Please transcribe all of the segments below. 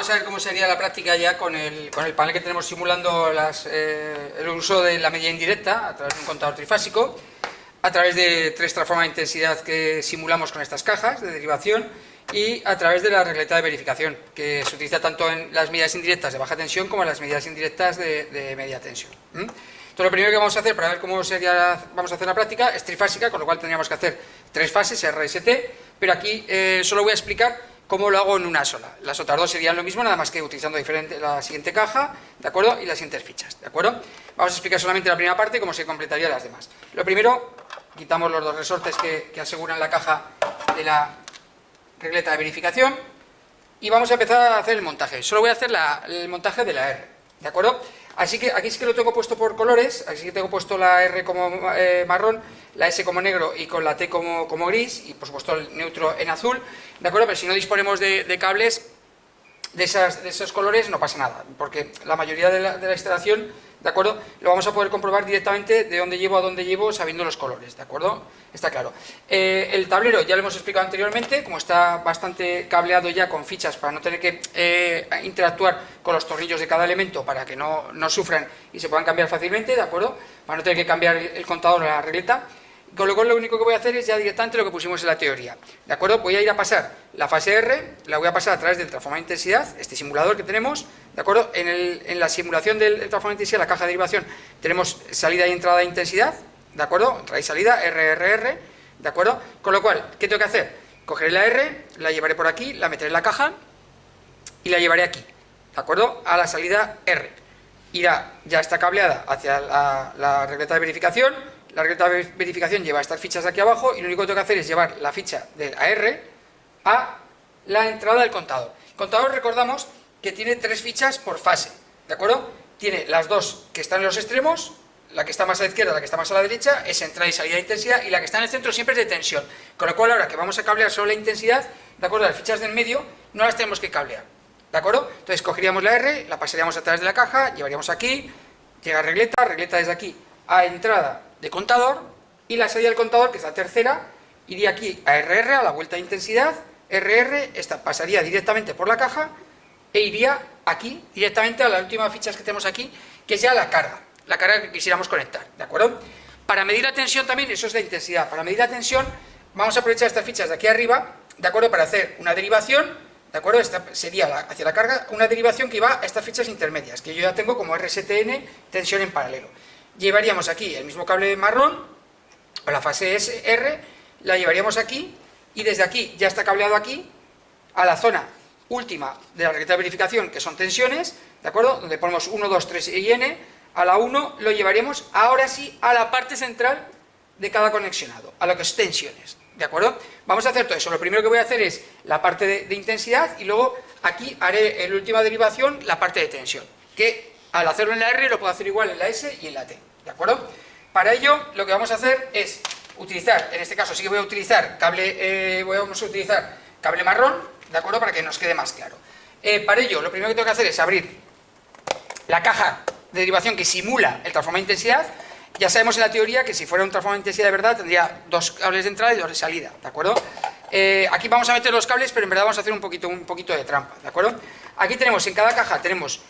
vamos a ver cómo sería la práctica ya con el panel que tenemos simulando el uso de la medida indirecta a través de un contador trifásico, a través de 3 transformas de intensidad que simulamos con estas cajas de derivación y a través de la regleta de verificación, que se utiliza tanto en las medidas indirectas de baja tensión como en las medidas indirectas de media tensión. Entonces, lo primero que vamos a hacer para ver cómo vamos a hacer la práctica es trifásica, con lo cual tendríamos que hacer 3 fases, RST, pero aquí solo voy a explicar cómo lo hago en una sola. Las otras 2 serían lo mismo, nada más que utilizando la siguiente caja, ¿de acuerdo? Y las siguientes fichas, ¿de acuerdo? Vamos a explicar solamente la primera parte y cómo se completarían las demás. Lo primero, quitamos los 2 resortes que aseguran la caja de la regleta de verificación y vamos a empezar a hacer el montaje. Solo voy a hacer el montaje de la R, ¿de acuerdo? Así que aquí sí que lo tengo puesto por colores, así que tengo puesto la R como marrón, la S como negro y con la T como gris, y por supuesto el neutro en azul, ¿de acuerdo? Pero si no disponemos de cables de esos colores no pasa nada, porque la mayoría de la instalación, ¿de acuerdo?, lo vamos a poder comprobar directamente de dónde llevo a dónde llevo sabiendo los colores, ¿de acuerdo? Está claro. El tablero ya lo hemos explicado anteriormente, como está bastante cableado ya con fichas para no tener que interactuar con los tornillos de cada elemento para que no sufran y se puedan cambiar fácilmente, ¿de acuerdo? Para no tener que cambiar el contador o la regleta. Con lo cual lo único que voy a hacer es ya directamente lo que pusimos en la teoría, ¿de acuerdo? Voy a ir a pasar la fase R, la voy a pasar a través del transformador de intensidad, este simulador que tenemos, ¿de acuerdo? En la simulación del transformador de intensidad, la caja de derivación, tenemos salida y entrada de intensidad, ¿de acuerdo? Entrada y salida, RRR, ¿de acuerdo? Con lo cual, ¿qué tengo que hacer? Cogeré la R, la llevaré por aquí, la meteré en la caja y la llevaré aquí, ¿de acuerdo? A la salida R. Irá, ya está cableada hacia la regleta de verificación. La regleta de verificación lleva estas fichas de aquí abajo y lo único que tengo que hacer es llevar la ficha de la R a la entrada del contador. El contador, recordamos que tiene 3 fichas por fase, ¿de acuerdo? Tiene las 2 que están en los extremos, la que está más a la izquierda, la que está más a la derecha, es entrada y salida de intensidad, y la que está en el centro siempre es de tensión. Con lo cual, ahora que vamos a cablear solo la intensidad, ¿de acuerdo? Las fichas del medio no las tenemos que cablear, ¿de acuerdo? Entonces cogeríamos la R, la pasaríamos a través de la caja, llevaríamos aquí, llega regleta desde aquí a entrada de contador, y la salida del contador, que es la tercera, iría aquí a RR, a la vuelta de intensidad, RR, esta pasaría directamente por la caja e iría aquí directamente a las últimas fichas que tenemos aquí, que es ya la carga que quisiéramos conectar, ¿de acuerdo? Para medir la tensión también, eso es la intensidad, para medir la tensión vamos a aprovechar estas fichas de aquí arriba, ¿de acuerdo?, para hacer una derivación, ¿de acuerdo? Esta sería hacia la carga, una derivación que va a estas fichas intermedias, que yo ya tengo como RSTN, tensión en paralelo. Llevaríamos aquí el mismo cable marrón, o la fase R, la llevaríamos aquí, y desde aquí, ya está cableado aquí, a la zona última de la regleta de verificación, que son tensiones, ¿de acuerdo?, donde ponemos 1, 2, 3 y N, a la 1 lo llevaríamos, ahora sí, a la parte central de cada conexionado, a lo que es tensiones, ¿de acuerdo? Vamos a hacer todo eso. Lo primero que voy a hacer es la parte de intensidad, y luego aquí haré en la última derivación la parte de tensión, que al hacerlo en la R lo puedo hacer igual en la S y en la T, ¿de acuerdo? Para ello lo que vamos a hacer es utilizar, en este caso sí que voy a utilizar vamos a utilizar cable marrón, ¿de acuerdo?, para que nos quede más claro. Para ello lo primero que tengo que hacer es abrir la caja de derivación que simula el transformador de intensidad. Ya sabemos en la teoría que si fuera un transformador de intensidad de verdad tendría 2 cables de entrada y 2 de salida, ¿de acuerdo? Aquí vamos a meter los cables, pero en verdad vamos a hacer un poquito de trampa, ¿de acuerdo? Aquí tenemos, en cada caja tenemos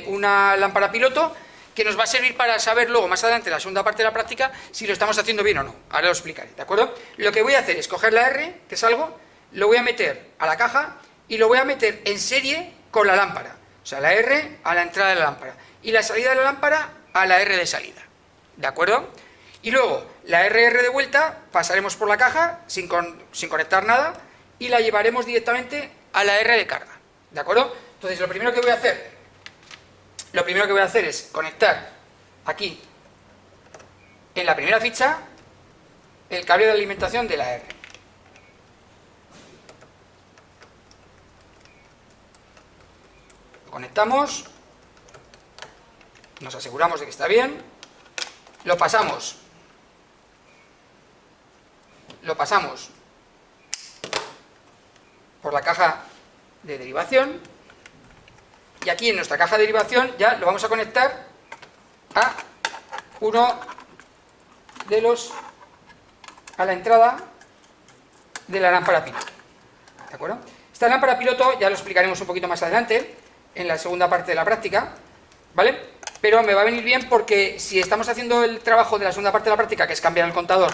una lámpara piloto que nos va a servir para saber luego, más adelante, en la segunda parte de la práctica, si lo estamos haciendo bien o no. Ahora lo explicaré, ¿de acuerdo? Lo que voy a hacer es coger la R, que es algo, lo voy a meter a la caja y lo voy a meter en serie con la lámpara. O sea, la R a la entrada de la lámpara y la salida de la lámpara a la R de salida, ¿de acuerdo? Y luego, la RR de vuelta, pasaremos por la caja sin conectar nada y la llevaremos directamente a la R de carga, ¿de acuerdo? Entonces, lo primero que voy a hacer es conectar aquí, en la primera ficha, el cable de alimentación de la R. Lo conectamos, nos aseguramos de que está bien, lo pasamos por la caja de derivación, y aquí en nuestra caja de derivación ya lo vamos a conectar a la entrada de la lámpara piloto, ¿de acuerdo? Esta lámpara piloto ya lo explicaremos un poquito más adelante, en la segunda parte de la práctica, ¿vale? Pero me va a venir bien porque si estamos haciendo el trabajo de la segunda parte de la práctica, que es cambiar el contador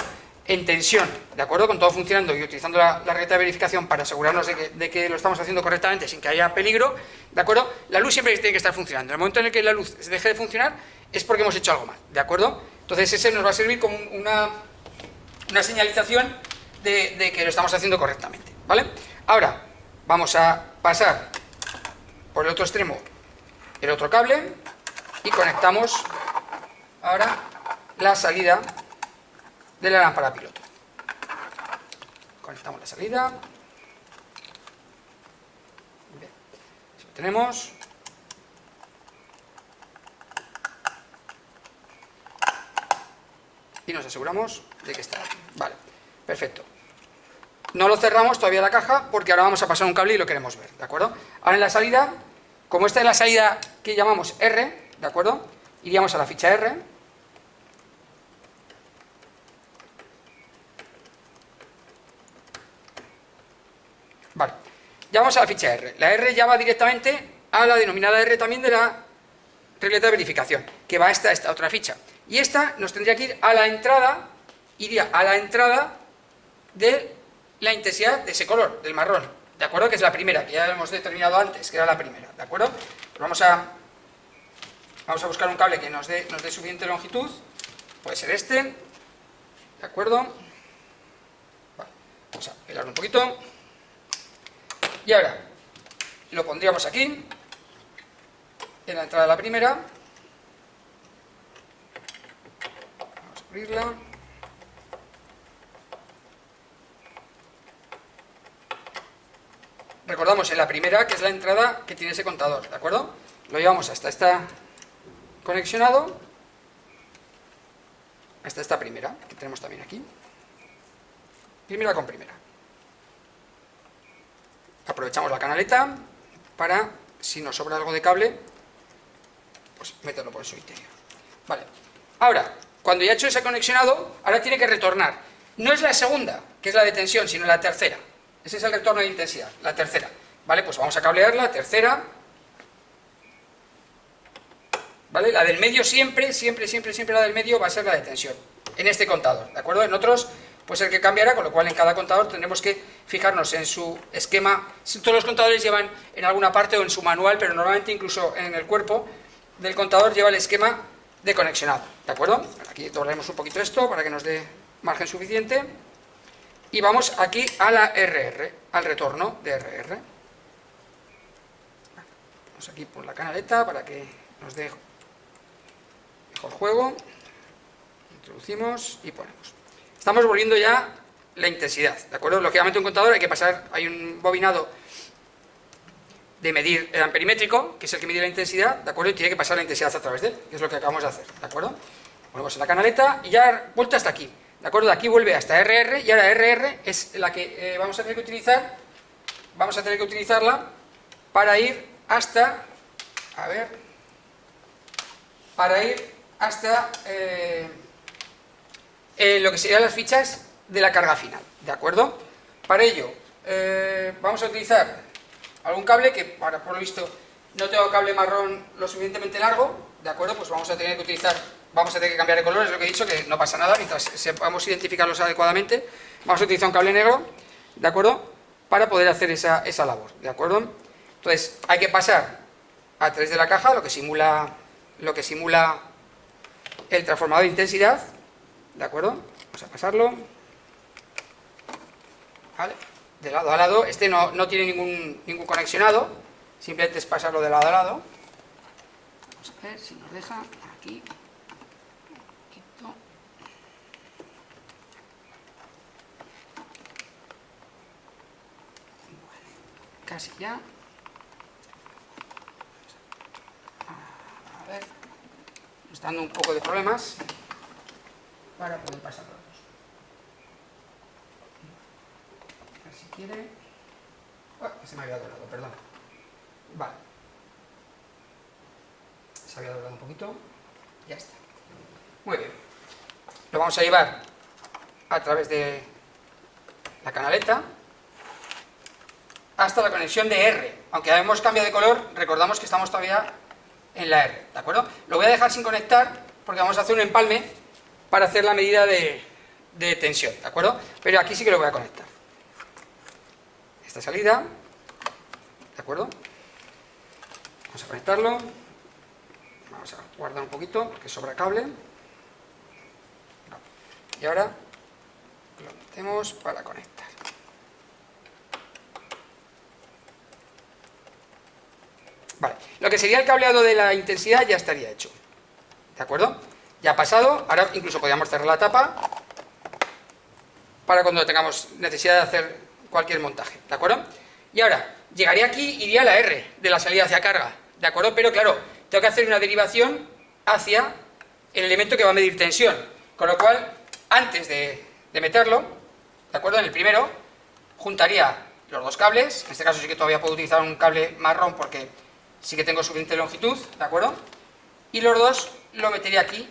en tensión, ¿de acuerdo? Con todo funcionando y utilizando la regleta de verificación para asegurarnos de que lo estamos haciendo correctamente sin que haya peligro, ¿de acuerdo? La luz siempre tiene que estar funcionando. En el momento en el que la luz deje de funcionar es porque hemos hecho algo mal, ¿de acuerdo? Entonces ese nos va a servir como una señalización de que lo estamos haciendo correctamente, ¿vale? Ahora vamos a pasar por el otro extremo el otro cable y conectamos ahora la salida de la lámpara piloto. Conectamos la salida. Bien. Eso lo tenemos. Y nos aseguramos de que está aquí. Vale, perfecto. No lo cerramos todavía la caja porque ahora vamos a pasar un cable y lo queremos ver, ¿de acuerdo? Ahora en la salida, como esta es la salida que llamamos R, ¿de acuerdo? Iríamos a la ficha R. Vale, ya vamos a la ficha R. La R ya va directamente a la denominada R también de la regleta de verificación, que va hasta esta otra ficha. Y esta nos tendría que ir a la entrada, iría a la entrada de la intensidad de ese color, del marrón, ¿de acuerdo? Que es la primera, que ya hemos determinado antes, que era la primera, ¿de acuerdo? Pues vamos a buscar un cable que nos dé suficiente longitud, puede ser este, ¿de acuerdo? Vale, vamos a pelarlo un poquito. Y ahora lo pondríamos aquí, en la entrada de la primera. Vamos a abrirla. Recordamos en la primera que es la entrada que tiene ese contador, ¿de acuerdo? Lo llevamos hasta esta conexionado, hasta esta primera, que tenemos también aquí. Primera con primera. Aprovechamos la canaleta para, si nos sobra algo de cable, pues meterlo por el su interior. Vale. Ahora, cuando ya he hecho ese conexionado, ahora tiene que retornar. No es la segunda, que es la de tensión, sino la tercera. Ese es el retorno de intensidad, la tercera. Vale, pues vamos a cablearla, tercera. ¿Vale? La del medio siempre la del medio va a ser la de tensión, en este contador, ¿de acuerdo? En otros, pues el que cambiará, con lo cual en cada contador tendremos que fijarnos en su esquema. Todos los contadores llevan en alguna parte o en su manual, pero normalmente incluso en el cuerpo del contador lleva el esquema de conexionado, ¿de acuerdo? Aquí doblaremos un poquito esto para que nos dé margen suficiente. Y vamos aquí a la RR, al retorno de RR. Vamos aquí por la canaleta para que nos dé mejor juego. Introducimos y ponemos. Estamos volviendo ya la intensidad, ¿de acuerdo? Lógicamente un contador hay un bobinado de medir el amperimétrico, que es el que mide la intensidad, ¿de acuerdo? Y tiene que pasar la intensidad a través de él, que es lo que acabamos de hacer, ¿de acuerdo? Ponemos en la canaleta y ya vuelta hasta aquí, ¿de acuerdo? De aquí vuelve hasta RR y ahora RR es la que vamos a tener que utilizar, vamos a tener que utilizarla para ir hasta, a ver, para ir hasta lo que serían las fichas de la carga final, ¿de acuerdo? Para ello vamos a utilizar algún cable que, ahora por lo visto, no tengo cable marrón lo suficientemente largo, ¿de acuerdo? Pues vamos a tener que utilizar, vamos a tener que cambiar de color, es lo que he dicho, que no pasa nada, mientras sepamos identificarlos adecuadamente. Vamos a utilizar un cable negro, ¿de acuerdo? Para poder hacer esa labor, ¿de acuerdo? Entonces, hay que pasar a través de la caja lo que simula el transformador de intensidad, ¿de acuerdo? Vamos a pasarlo. ¿Vale? De lado a lado, este no tiene ningún conexionado, simplemente es pasarlo de lado a lado. Vamos a ver si nos deja aquí. Quito. Vale, casi ya. A ver, nos está dando un poco de problemas para poder pasar los dos. Si quiere... se me había doblado, perdón. Vale. Se había doblado un poquito. Ya está. Muy bien. Lo vamos a llevar a través de la canaleta hasta la conexión de R. Aunque hemos cambiado de color, recordamos que estamos todavía en la R, ¿de acuerdo? Lo voy a dejar sin conectar porque vamos a hacer un empalme para hacer la medida de tensión, ¿de acuerdo? Pero aquí sí que lo voy a conectar. Esta salida, ¿de acuerdo? Vamos a conectarlo. Vamos a guardar un poquito porque sobra cable. Y ahora lo metemos para conectar. Vale, lo que sería el cableado de la intensidad ya estaría hecho, ¿de acuerdo? Ya ha pasado, ahora incluso podríamos cerrar la tapa para cuando tengamos necesidad de hacer cualquier montaje, ¿de acuerdo? Y ahora, llegaría aquí, iría a la R de la salida hacia carga, ¿de acuerdo? Pero claro, tengo que hacer una derivación hacia el elemento que va a medir tensión, con lo cual, antes de meterlo, ¿de acuerdo? En el primero, juntaría los dos cables, en este caso sí que todavía puedo utilizar un cable marrón porque sí que tengo suficiente longitud, ¿de acuerdo? Y los dos lo metería aquí,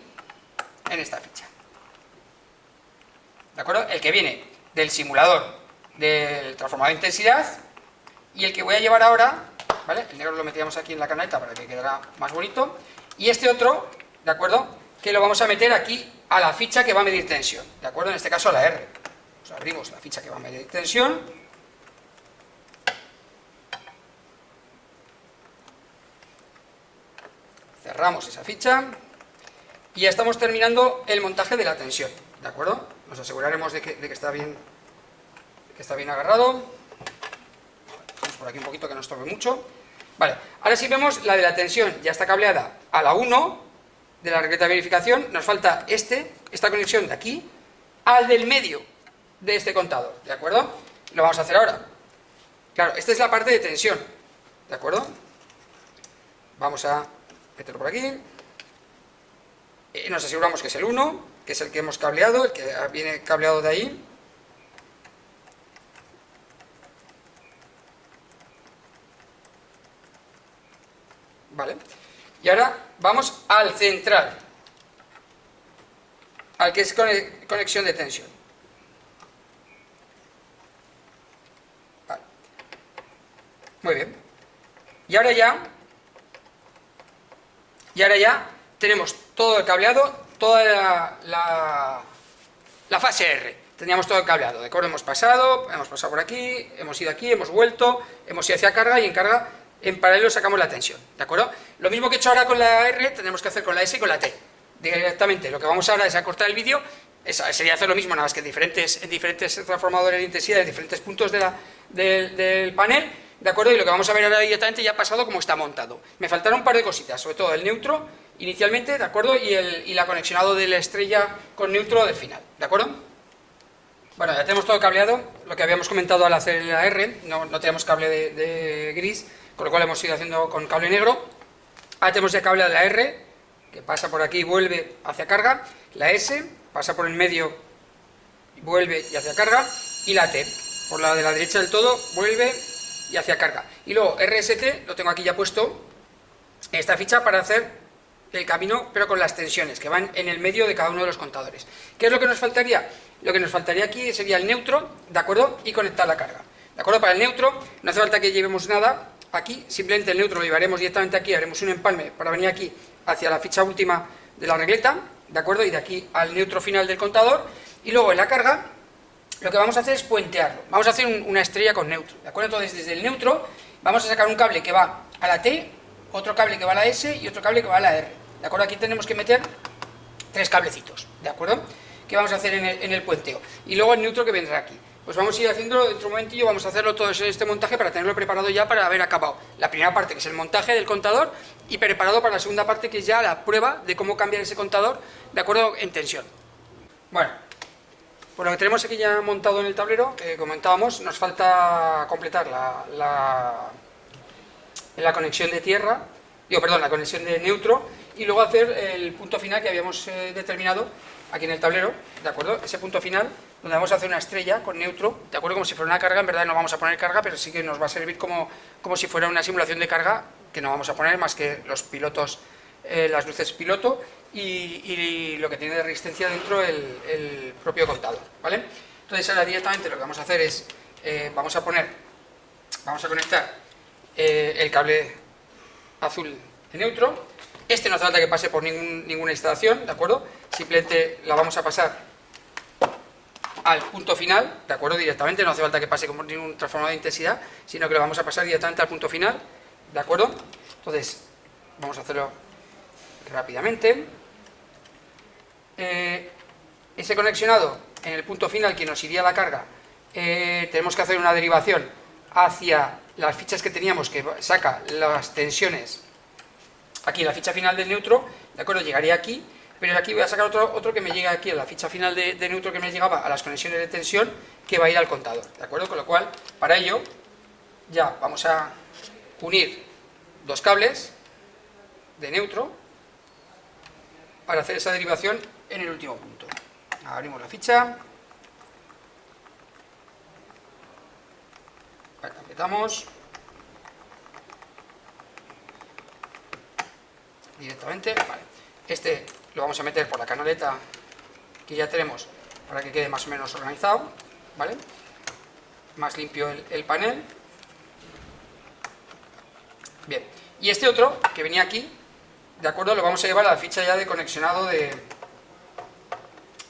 en esta ficha, ¿de acuerdo? El que viene del simulador del transformador de intensidad y el que voy a llevar ahora, ¿vale? El negro lo metíamos aquí en la canaleta para que quedara más bonito, y este otro, ¿de acuerdo? Que lo vamos a meter aquí a la ficha que va a medir tensión, ¿de acuerdo? En este caso a la R. Pues abrimos la ficha que va a medir tensión. Cerramos esa ficha y ya estamos terminando el montaje de la tensión, ¿de acuerdo? Nos aseguraremos de que está bien agarrado. Vamos por aquí un poquito que no estorbe mucho. Vale, ahora sí vemos la de la tensión, ya está cableada a la 1 de la regleta de verificación. Nos falta esta conexión de aquí al del medio de este contador, ¿de acuerdo? Lo vamos a hacer ahora. Claro, esta es la parte de tensión, ¿de acuerdo? Vamos a meterlo por aquí. Nos aseguramos que es el 1, que es el que hemos cableado, el que viene cableado de ahí. Vale. Y ahora vamos al central, al que es conexión de tensión. Vale. Muy bien. Y ahora ya tenemos todo el cableado, toda la fase R. Teníamos todo el cableado, ¿de acuerdo? Hemos pasado por aquí, hemos ido aquí, hemos vuelto, hemos ido hacia carga y en carga en paralelo sacamos la tensión, ¿de acuerdo? Lo mismo que he hecho ahora con la R, tenemos que hacer con la S y con la T. Directamente, lo que vamos ahora es acortar el vídeo, sería hacer lo mismo, nada más que en diferentes transformadores de intensidad, en diferentes puntos del panel, ¿de acuerdo? Y lo que vamos a ver ahora directamente ya ha pasado como está montado. Me faltaron un par de cositas, sobre todo el neutro inicialmente, ¿de acuerdo? Y la conexionado de la estrella con neutro del final, ¿de acuerdo? Bueno, ya tenemos todo cableado, lo que habíamos comentado al hacer la R, no teníamos cable de gris, con lo cual hemos ido haciendo con cable negro. Ahora tenemos ya cable de la R, que pasa por aquí y vuelve hacia carga, la S, pasa por el medio y vuelve y hacia carga, y la T, por la de la derecha del todo, vuelve y hacia carga. Y luego RST, lo tengo aquí ya puesto, en esta ficha para hacer el camino, pero con las tensiones, que van en el medio de cada uno de los contadores. ¿Qué es lo que nos faltaría? Lo que nos faltaría aquí sería el neutro, ¿de acuerdo? Y conectar la carga. ¿De acuerdo? Para el neutro no hace falta que llevemos nada aquí, simplemente el neutro lo llevaremos directamente aquí, haremos un empalme para venir aquí hacia la ficha última de la regleta, ¿de acuerdo? Y de aquí al neutro final del contador, y luego en la carga lo que vamos a hacer es puentearlo, vamos a hacer una estrella con neutro, ¿de acuerdo? Entonces desde el neutro vamos a sacar un cable que va a la T, otro cable que va a la S y otro cable que va a la R, ¿de acuerdo? Aquí tenemos que meter 3 cablecitos, ¿de acuerdo? Que vamos a hacer en el puenteo, y luego el neutro que vendrá aquí. Pues vamos a ir haciéndolo dentro de un momentillo, vamos a hacerlo todo este montaje para tenerlo preparado ya para haber acabado la primera parte, que es el montaje del contador, y preparado para la segunda parte, que es ya la prueba de cómo cambiar ese contador de acuerdo en tensión. Bueno, pues lo que tenemos aquí ya montado en el tablero, que comentábamos, nos falta completar la conexión de tierra, la conexión de neutro, y luego hacer el punto final que habíamos determinado aquí en el tablero, ¿de acuerdo? Ese punto final, donde vamos a hacer una estrella con neutro, ¿de acuerdo? Como si fuera una carga, en verdad no vamos a poner carga, pero sí que nos va a servir como si fuera una simulación de carga, que no vamos a poner más que los pilotos, las luces piloto, y lo que tiene de resistencia dentro el propio contador, ¿vale? Entonces ahora directamente lo que vamos a hacer es, vamos a poner vamos a conectar el cable azul de neutro. Este no hace falta que pase por ninguna instalación, ¿de acuerdo? Simplemente la vamos a pasar al punto final, ¿de acuerdo? Directamente, no hace falta que pase con ningún transformador de intensidad, sino que lo vamos a pasar directamente al punto final, ¿de acuerdo? Entonces, vamos a hacerlo rápidamente. Ese conexionado en el punto final que nos iría la carga, tenemos que hacer una derivación hacia las fichas que teníamos, que saca las tensiones. Aquí la ficha final del neutro, ¿de acuerdo? Llegaría aquí, pero aquí voy a sacar otro que me llega aquí a la ficha final de neutro, que me llegaba a las conexiones de tensión, que va a ir al contador, ¿de acuerdo? Con lo cual, para ello, ya vamos a unir dos cables de neutro para hacer esa derivación en el último punto. Abrimos la ficha, apretamos directamente, vale. Este lo vamos a meter por la canaleta que ya tenemos para que quede más o menos organizado, ¿vale? Más limpio el panel. Bien, y este otro que venía aquí, ¿de acuerdo? Lo vamos a llevar a la ficha ya de conexionado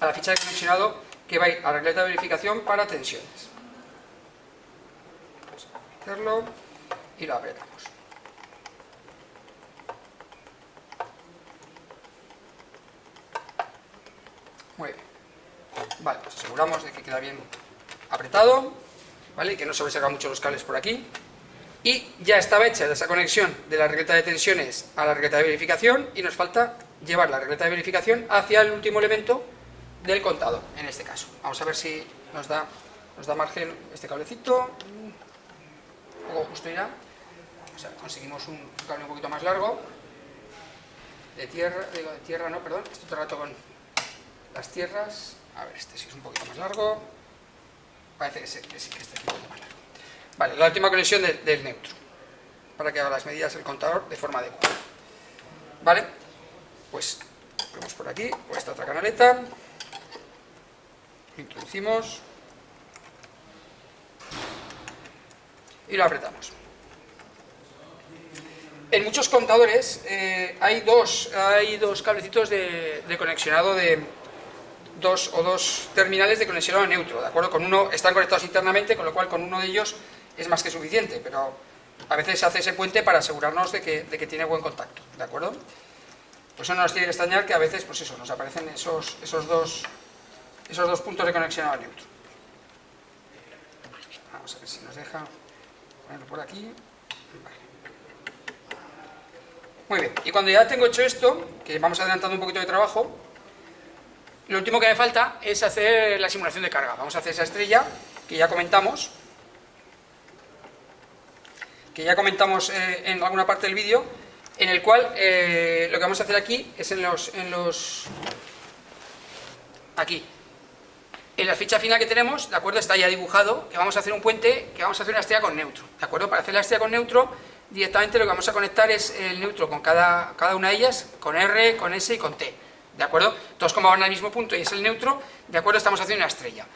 a la ficha de conexionado que va a ir a la regleta de verificación para tensiones. Vamos a meterlo y lo apretamos. Muy bien. Vale, pues aseguramos de que queda bien apretado, ¿vale? Y que no sobresalgan mucho los cables por aquí. Y ya estaba hecha esa conexión de la regleta de tensiones a la regleta de verificación, y nos falta llevar la regleta de verificación hacia el último elemento del contador, en este caso. Vamos a ver si nos da margen este cablecito. Un poco justo irá. O sea, conseguimos un cable un poquito más largo. De tierra no, perdón. Estoy todo el rato con las tierras. A ver, este sí es un poquito más largo. Parece que sí, que este es un poquito más largo. Vale, la última conexión del neutro, para que haga las medidas el contador de forma adecuada. Vale, pues vamos por aquí, por esta otra canaleta. Introducimos y lo apretamos. En muchos contadores hay dos cablecitos de conexionado de dos terminales de conexionado neutro, ¿de acuerdo? Con uno están conectados internamente, con lo cual con uno de ellos es más que suficiente, pero a veces se hace ese puente para asegurarnos de que tiene buen contacto, ¿de acuerdo? Pues eso no nos tiene que extrañar que a veces, pues eso, nos aparecen esos dos puntos de conexionado neutro. Vamos a ver si nos deja ponerlo por aquí. Vale. Muy bien, y cuando ya tengo hecho esto, que vamos adelantando un poquito de trabajo, lo último que me falta es hacer la simulación de carga. Vamos a hacer esa estrella que ya comentamos, en alguna parte del vídeo, en el cual lo que vamos a hacer aquí es aquí, en la ficha final que tenemos, ¿de acuerdo? Está ya dibujado que vamos a hacer un puente, que vamos a hacer una estrella con neutro, ¿de acuerdo? Para hacer la estrella con neutro, directamente lo que vamos a conectar es el neutro con cada una de ellas, con R, con S y con T, ¿de acuerdo? Todos como van al mismo punto y es el neutro, ¿de acuerdo? Estamos haciendo una estrella.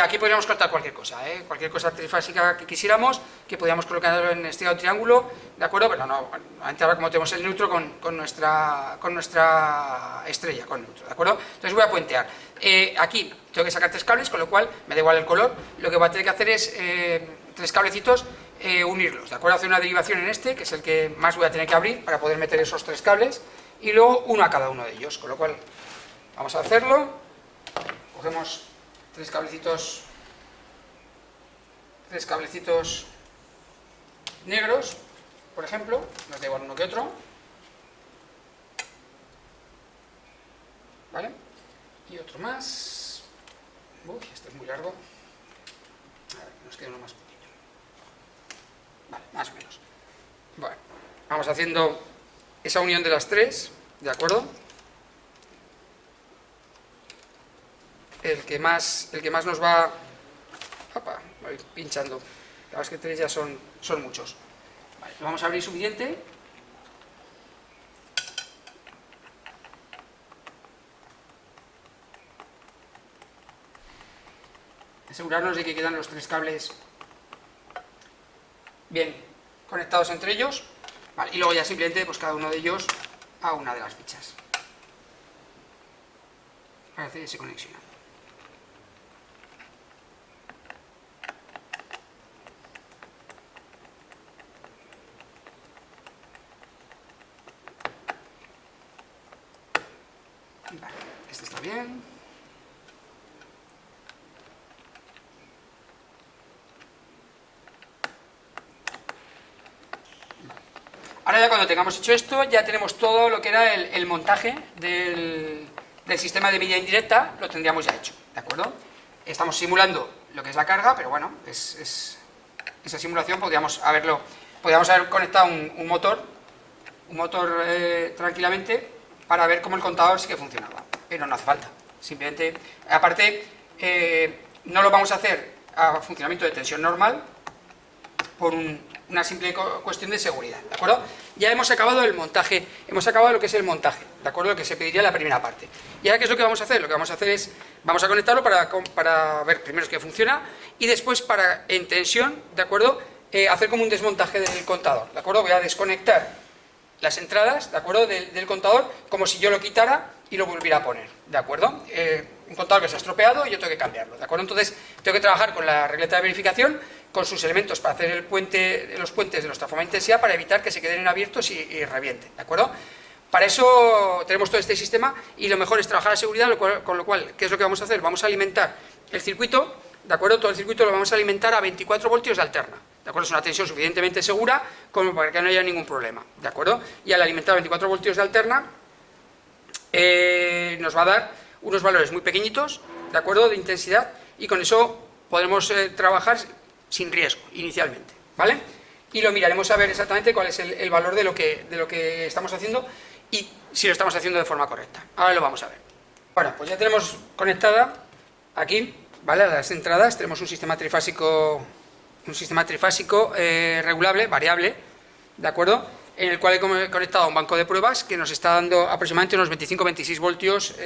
Aquí podríamos cortar cualquier cosa, cualquier cosa trifásica que quisiéramos, que podríamos colocarlo en estrella o triángulo, ¿de acuerdo? Pero no, ahora como tenemos el neutro con nuestra estrella, con neutro, ¿de acuerdo? Entonces voy a puentear. Aquí tengo que sacar tres cables, con lo cual me da igual el color. Lo que voy a tener que hacer es tres cablecitos, unirlos, ¿de acuerdo? Hacer una derivación en este, que es el que más voy a tener que abrir para poder meter esos tres cables, y luego uno a cada uno de ellos, con lo cual vamos a hacerlo. Cogemos tres cablecitos negros, por ejemplo, nos da igual uno que otro, ¿vale? Y otro más. Uy, este es muy largo. A ver, nos queda uno más pequeño. Vale, más o menos. Bueno, vamos haciendo esa unión de las tres, ¿de acuerdo? El que más nos va... Opa, voy pinchando. La verdad es que tres ya son muchos. Vale, vamos a abrir suficiente. Asegurarnos de que quedan los tres cables bien conectados entre ellos, ¿vale? Y luego ya simplemente pues cada uno de ellos a una de las fichas para hacer esa conexión. Vale, este está bien. Ahora ya cuando tengamos hecho esto, ya tenemos todo lo que era el montaje del sistema de media indirecta, lo tendríamos ya hecho, ¿de acuerdo? Estamos simulando lo que es la carga, pero bueno, esa simulación podríamos haber conectado un motor tranquilamente para ver cómo el contador sí que funcionaba, pero no hace falta, simplemente, aparte, no lo vamos a hacer a funcionamiento de tensión normal por una simple cuestión de seguridad, ¿de acuerdo? Ya hemos acabado el montaje, hemos acabado lo que es el montaje, ¿de acuerdo? Lo que se pediría en la primera parte. ¿Y ahora qué es lo que vamos a hacer? Lo que vamos a hacer es, vamos a conectarlo para ver primero que funciona y después para, en tensión, ¿de acuerdo? Hacer como un desmontaje del contador, ¿de acuerdo? Voy a desconectar las entradas, ¿de acuerdo? Del contador, como si yo lo quitara y lo volviera a poner, ¿de acuerdo? Un contador que se ha estropeado y yo tengo que cambiarlo, ¿de acuerdo? Entonces, tengo que trabajar con la regleta de verificación, con sus elementos para hacer los puentes de los transformadores de intensidad para evitar que se queden abiertos y revienten, ¿de acuerdo? Para eso tenemos todo este sistema y lo mejor es trabajar la seguridad, con lo cual, ¿qué es lo que vamos a hacer? Vamos a alimentar el circuito, ¿de acuerdo? Todo el circuito lo vamos a alimentar a 24 voltios de alterna, ¿de acuerdo? Es una tensión suficientemente segura como para que no haya ningún problema, ¿de acuerdo? Y al alimentar a 24 voltios de alterna nos va a dar unos valores muy pequeñitos, ¿de acuerdo? De intensidad, y con eso podremos trabajar sin riesgo, inicialmente, ¿vale? Y lo miraremos a ver exactamente cuál es el valor de lo que estamos haciendo y si lo estamos haciendo de forma correcta. Ahora lo vamos a ver. Bueno, pues ya tenemos conectada aquí, ¿vale? A las entradas tenemos un sistema trifásico regulable, variable, ¿de acuerdo? En el cual he conectado a un banco de pruebas que nos está dando aproximadamente unos 25-26 voltios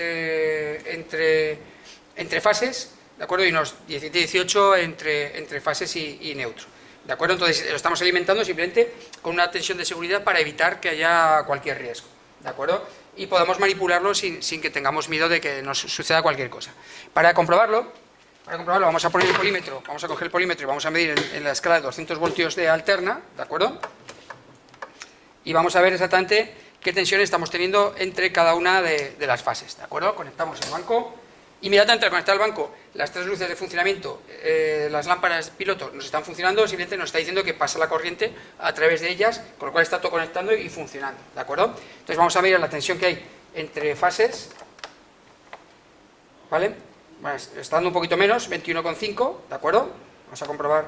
entre fases, ¿de acuerdo? Y unos 17-18 entre fases y neutro, ¿de acuerdo? Entonces lo estamos alimentando simplemente con una tensión de seguridad para evitar que haya cualquier riesgo, ¿de acuerdo? Y podemos manipularlo sin que tengamos miedo de que nos suceda cualquier cosa. Para comprobarlo vamos a poner el polímetro, vamos a coger el polímetro y vamos a medir en la escala de 200 voltios de alterna, ¿de acuerdo? Y vamos a ver exactamente qué tensión estamos teniendo entre cada una de las fases, ¿de acuerdo? Conectamos el banco. Inmediatamente al conectar el banco, las tres luces de funcionamiento, las lámparas piloto nos están funcionando, simplemente nos está diciendo que pasa la corriente a través de ellas, con lo cual está todo conectando y funcionando, ¿de acuerdo? Entonces vamos a mirar la tensión que hay entre fases, ¿vale? Bueno, está dando un poquito menos, 21,5, ¿de acuerdo? Vamos a comprobar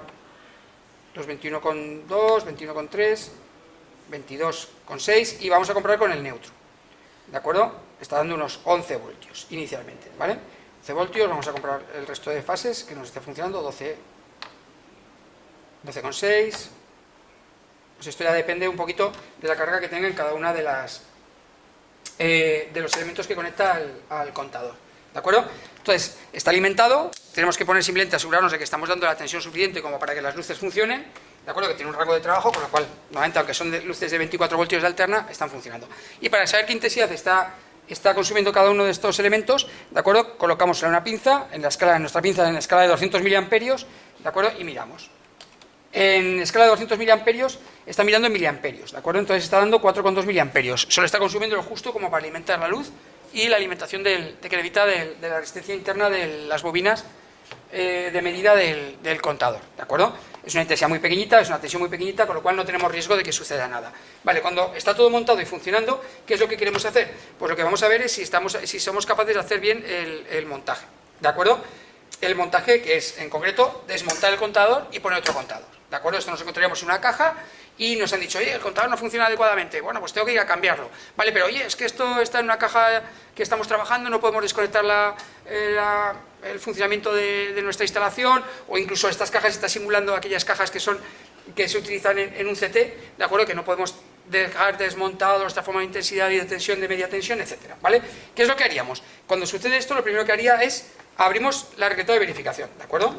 los 21,2, 21,3, 22,6 y vamos a comprobar con el neutro, ¿de acuerdo? Está dando unos 11 voltios inicialmente, ¿vale? 11 voltios, vamos a comprobar el resto de fases que nos esté funcionando, 12,6. Pues esto ya depende un poquito de la carga que tenga en cada una de los elementos que conecta al contador, ¿de acuerdo? Entonces, está alimentado, tenemos que poner simplemente asegurarnos de que estamos dando la tensión suficiente como para que las luces funcionen, ¿de acuerdo? Que tiene un rango de trabajo, con lo cual, nuevamente, aunque son luces de 24 voltios de alterna, están funcionando. Y para saber qué intensidad está consumiendo cada uno de estos elementos, ¿de acuerdo? Colocamos una pinza, nuestra pinza en la escala de 200 miliamperios, ¿de acuerdo? Y miramos. En escala de 200 miliamperios está mirando en miliamperios, ¿de acuerdo? Entonces está dando 4,2 miliamperios. Solo está consumiendo lo justo como para alimentar la luz y la alimentación de crevita de la resistencia interna de las bobinas de medida del contador, ¿de acuerdo? Es una intensidad muy pequeñita, es una tensión muy pequeñita, con lo cual no tenemos riesgo de que suceda nada. Vale, cuando está todo montado y funcionando, ¿qué es lo que queremos hacer? Pues lo que vamos a ver es si somos capaces de hacer bien el montaje, ¿de acuerdo? El montaje que es, en concreto, desmontar el contador y poner otro contador, ¿de acuerdo? Esto nos encontraríamos en una caja y nos han dicho, oye, el contador no funciona adecuadamente, bueno, pues tengo que ir a cambiarlo, vale, pero oye, es que esto está en una caja que estamos trabajando, no podemos desconectar el funcionamiento de nuestra instalación, o incluso estas cajas están simulando aquellas cajas que se utilizan en un CT, ¿de acuerdo? Que no podemos dejar desmontado nuestra forma de intensidad y de tensión, de media tensión, etcétera, ¿vale? ¿Qué es lo que haríamos? Cuando sucede esto, lo primero que haría es abrimos la regleta de verificación, ¿de acuerdo?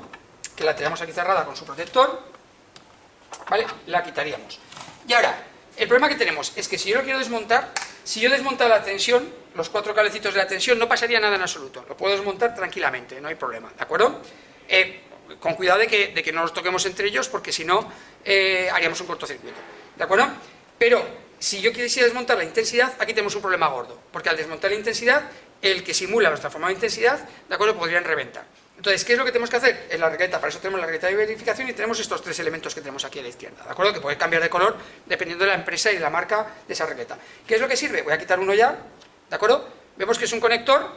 Que la tenemos aquí cerrada con su protector, ¿vale? La quitaríamos. Y ahora, el problema que tenemos es que si yo lo quiero desmontar, si yo desmonto la tensión, los 4 cablecitos de la tensión, no pasaría nada en absoluto. Lo puedo desmontar tranquilamente, no hay problema, ¿de acuerdo? Con cuidado de que no los toquemos entre ellos, porque si no, haríamos un cortocircuito, ¿de acuerdo? Pero si yo quisiera desmontar la intensidad, aquí tenemos un problema gordo, porque al desmontar la intensidad, el que simula los transformadores de intensidad, ¿de acuerdo?, podrían reventar. Entonces, ¿qué es lo que tenemos que hacer? En la regleta, para eso tenemos la regleta de verificación y tenemos estos 3 elementos que tenemos aquí a la izquierda, ¿de acuerdo? Que puede cambiar de color dependiendo de la empresa y de la marca de esa regleta. ¿Qué es lo que sirve? Voy a quitar uno ya, ¿de acuerdo? Vemos que es un conector,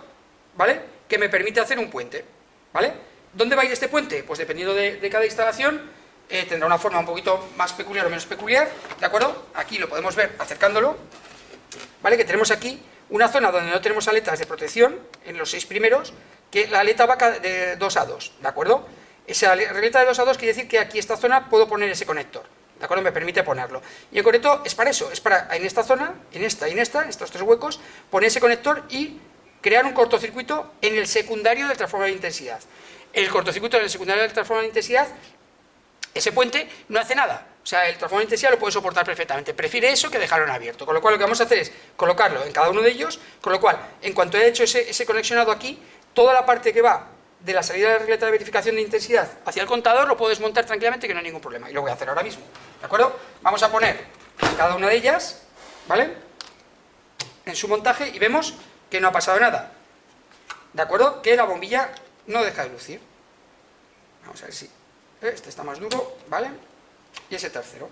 ¿vale?, que me permite hacer un puente, ¿vale? ¿Dónde va a ir este puente? Pues dependiendo de cada instalación, tendrá una forma un poquito más peculiar o menos peculiar, ¿de acuerdo? Aquí lo podemos ver acercándolo, ¿vale? Que tenemos aquí una zona donde no tenemos aletas de protección, en los 6 primeros, que la aleta va de 2 a 2, ¿de acuerdo? Esa aleta de 2 a 2 quiere decir que aquí esta zona puedo poner ese conector, ¿de acuerdo? Me permite ponerlo. Y en concreto es para eso, es para en esta zona, en esta y en esta, en estos 3 huecos, poner ese conector y crear un cortocircuito en el secundario del transformador de intensidad. El cortocircuito en el secundario del transformador de intensidad, ese puente no hace nada. O sea, el transformador de intensidad lo puede soportar perfectamente. Prefiere eso que dejarlo en abierto. Con lo cual lo que vamos a hacer es colocarlo en cada uno de ellos, con lo cual, en cuanto haya hecho ese conexionado aquí, toda la parte que va de la salida de la regleta de verificación de intensidad hacia el contador lo puedo desmontar tranquilamente, que no hay ningún problema. Y lo voy a hacer ahora mismo, ¿de acuerdo? Vamos a poner cada una de ellas, ¿vale?, en su montaje y vemos que no ha pasado nada, ¿de acuerdo? Que la bombilla no deja de lucir. Vamos a ver si este está más duro, ¿vale? Y ese tercero.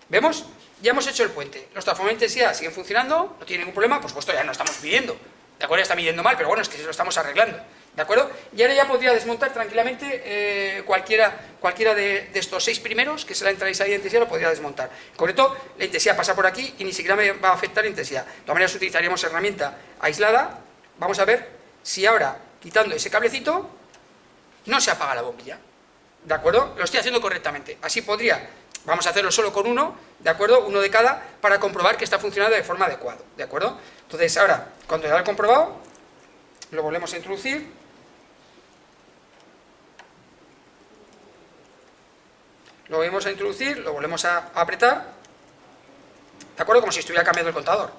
¿Vemos? Ya hemos hecho el puente. Los transformadores de intensidad siguen funcionando, no tiene ningún problema, por supuesto ya no estamos midiendo, ¿de acuerdo? Está midiendo mal, pero bueno, es que lo estamos arreglando, ¿de acuerdo? Y ahora ya podría desmontar tranquilamente cualquiera de estos 6 primeros, que es la entrada y salida de intensidad, lo podría desmontar. En concreto, la intensidad pasa por aquí y ni siquiera me va a afectar la intensidad. De todas maneras, utilizaríamos herramienta aislada. Vamos a ver si ahora, quitando ese cablecito, no se apaga la bombilla, ¿de acuerdo? Lo estoy haciendo correctamente. Así podría, vamos a hacerlo solo con uno, ¿de acuerdo? Uno de cada, para comprobar que está funcionando de forma adecuada, ¿de acuerdo? Entonces ahora, cuando ya lo he comprobado, lo volvemos a introducir. Lo volvemos a introducir, lo volvemos a apretar, ¿de acuerdo? Como si estuviera cambiando el contador.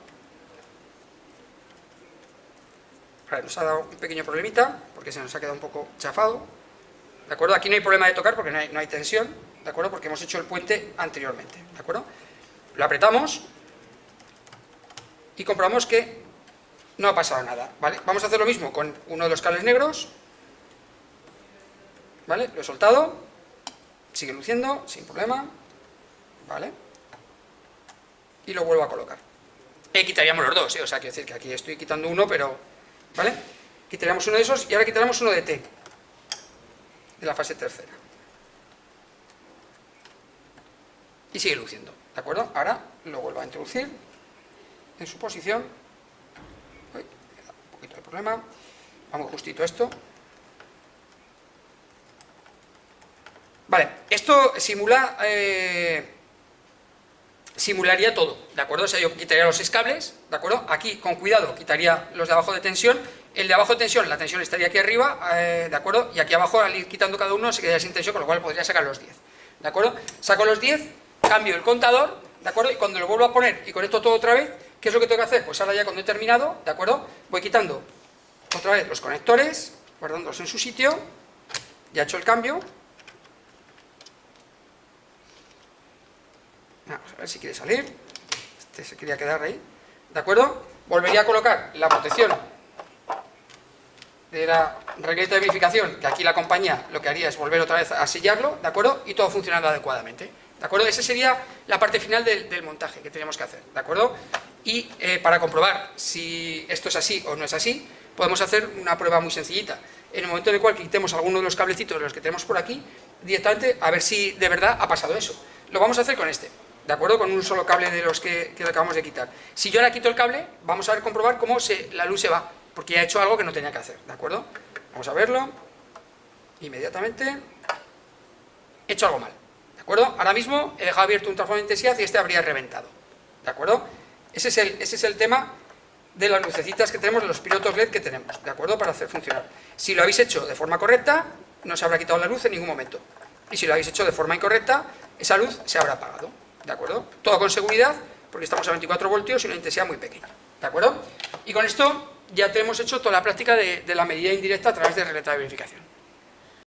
Vale, nos ha dado un pequeño problemita, porque se nos ha quedado un poco chafado, ¿de acuerdo? Aquí no hay problema de tocar porque no hay tensión, ¿de acuerdo? Porque hemos hecho el puente anteriormente, ¿de acuerdo? Lo apretamos y comprobamos que no ha pasado nada, ¿vale? Vamos a hacer lo mismo con uno de los cables negros, ¿vale? Lo he soltado, sigue luciendo, sin problema, ¿vale? Y lo vuelvo a colocar. Quitaríamos los dos, o sea, quiero decir que aquí estoy quitando uno, pero, ¿vale? Quitaríamos uno de esos y ahora quitaremos uno de T, de la fase tercera. Y sigue luciendo, ¿de acuerdo? Ahora lo vuelvo a introducir en su posición. Uy, me da un poquito de problema. Vamos justito a esto. Vale, esto simularía todo, ¿de acuerdo? O sea, yo quitaría los 6 cables, ¿de acuerdo? Aquí, con cuidado, quitaría los de abajo de tensión. El de abajo de tensión, la tensión estaría aquí arriba, ¿de acuerdo? Y aquí abajo, al ir quitando cada uno, se quedaría sin tensión, con lo cual podría sacar los 10, ¿de acuerdo? Saco los 10, cambio el contador, ¿de acuerdo? Y cuando lo vuelvo a poner y conecto todo otra vez, ¿qué es lo que tengo que hacer? Pues ahora ya cuando he terminado, ¿de acuerdo? Voy quitando otra vez los conectores, guardándolos en su sitio, ya he hecho el cambio. Vamos a ver si quiere salir. Este se quería quedar ahí, ¿de acuerdo? Volvería a colocar la protección de la regleta de verificación, que aquí la compañía lo que haría es volver otra vez a sellarlo, ¿de acuerdo? Y todo funcionando adecuadamente, ¿de acuerdo? Esa sería la parte final del montaje que tenemos que hacer, ¿de acuerdo? Y para comprobar si esto es así o no es así, podemos hacer una prueba muy sencillita. En el momento en el cual quitemos alguno de los cablecitos de los que tenemos por aquí, directamente a ver si de verdad ha pasado eso. Lo vamos a hacer con este, ¿de acuerdo? Con un solo cable de los que le acabamos de quitar. Si yo ahora quito el cable, vamos a ver comprobar cómo la luz se va, porque ya he hecho algo que no tenía que hacer, ¿de acuerdo? Vamos a verlo. Inmediatamente. He hecho algo mal, ¿de acuerdo? Ahora mismo he dejado abierto un transformador de intensidad y este habría reventado, ¿de acuerdo? Ese es el tema de las lucecitas que tenemos, de los pilotos LED que tenemos, ¿de acuerdo? Para hacer funcionar. Si lo habéis hecho de forma correcta, no se habrá quitado la luz en ningún momento, y si lo habéis hecho de forma incorrecta, esa luz se habrá apagado, ¿de acuerdo? Todo con seguridad, porque estamos a 24 voltios y una intensidad muy pequeña, ¿de acuerdo? Y con esto ya tenemos hecho toda la práctica de la medida indirecta a través de relé de verificación.